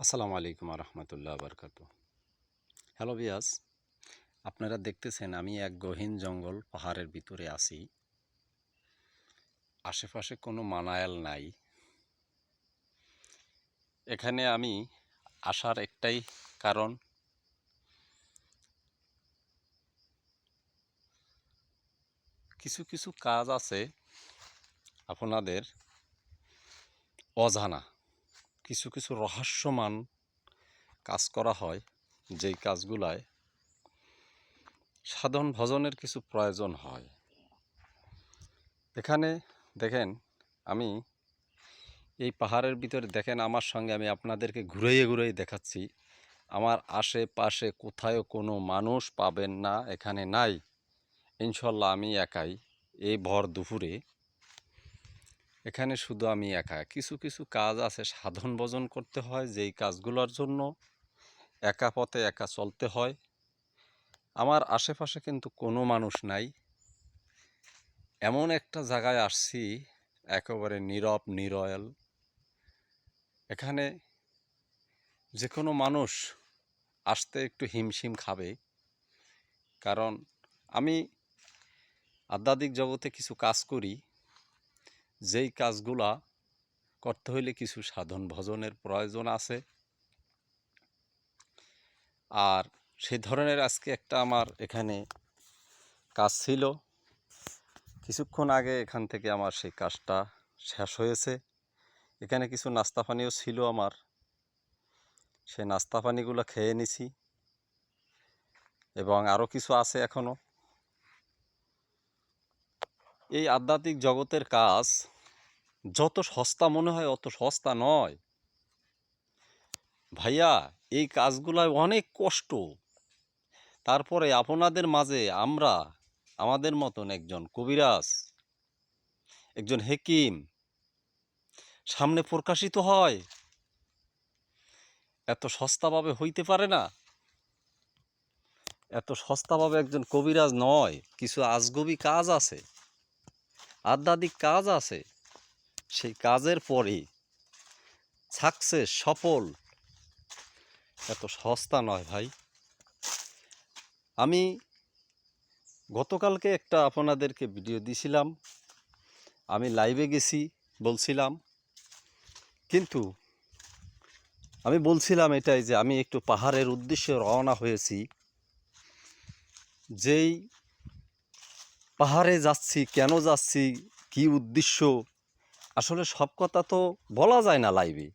আসসালামু আলাইকুম রহমতুল্লাহ বারকাতু। হ্যালো বিয়াস, আপনারা দেখতেছেন আমি এক গহীন জঙ্গল পাহাড়ের ভিতরে আছি। আশেপাশে কোনো মানায়াল নাই। এখানে আমি আসার একটাই কারণ, কিছু কিছু কাজ আছে আপনাদের অজানা, কিছু কিছু রহস্যমান কাজ করা হয়, যেই কাজগুলায় সাধন ভজনের কিছু প্রয়োজন হয়। এখানে দেখেন, আমি এই পাহাড়ের ভিতরে দেখেন আমার সঙ্গে আমি আপনাদেরকে ঘুরাইয়ে ঘুরাইয়ে দেখাচ্ছি। আমার আশেপাশে কোথাও কোনো মানুষ পাবেন না, এখানে নাই। ইনশাল্লাহ আমি একাই এই ভর দুপুরে এখানে শুধু আমি একা। কিছু কিছু কাজ আছে সাধন ভজন করতে হয়, যেই কাজগুলোর জন্য একা পথে একা চলতে হয়। আমার আশেপাশে কিন্তু কোনো মানুষ নাই। এমন একটা জায়গায় আসছি, একেবারে নীরব নিরল। এখানে যে কোনো মানুষ আসতে একটু হিমশিম খাবে, কারণ আমি আধ্যাত্মিক জগতে কিছু কাজ করি, যেই কাজগুলা করতে হইলে কিছু সাধন ভজনের প্রয়োজন আছে। আর সেই ধরনের আজকে একটা আমার এখানে কাজ ছিল। কিছুক্ষণ আগে এখান থেকে আমার সেই কাজটা শেষ হয়েছে। এখানে কিছু নাস্তা পানিও ছিল আমার, সেই নাস্তা পানিগুলো খেয়ে নিছি এবং আরও কিছু আছে এখনও। এই আধ্যাত্মিক জগতের কাজ যত সস্তা মনে হয় অত সস্তা নয় ভাইয়া। এই কাজগুলায় অনেক কষ্ট। তারপরে আপনাদের মাঝে আমাদের মতন একজন কবিরাজ, একজন হেকিম সামনে প্রকাশিত হয়, এত সস্তাভাবে হইতে পারে না। এত সস্তাভাবে একজন কবিরাজ নয়। কিছু আজগবি কাজ আছে, আধ্যাত্মিক কাজ আছে, সেই কাজের পরে সাকসেস সফল এত সস্তা নয় ভাই। আমি গতকালকে একটা আপনাদেরকে ভিডিও দিছিলাম, আমি লাইভে গেছি বলছিলাম, কিন্তু আমি বলছিলাম এটাই যে আমি একটু পাহাড়ের উদ্দেশ্যে রওনা হয়েছি। যেই পাহাড়ে যাচ্ছি, কেন যাচ্ছি, কি উদ্দেশ্য, আসলে সব কথা তো বলা যায় না লাইভে।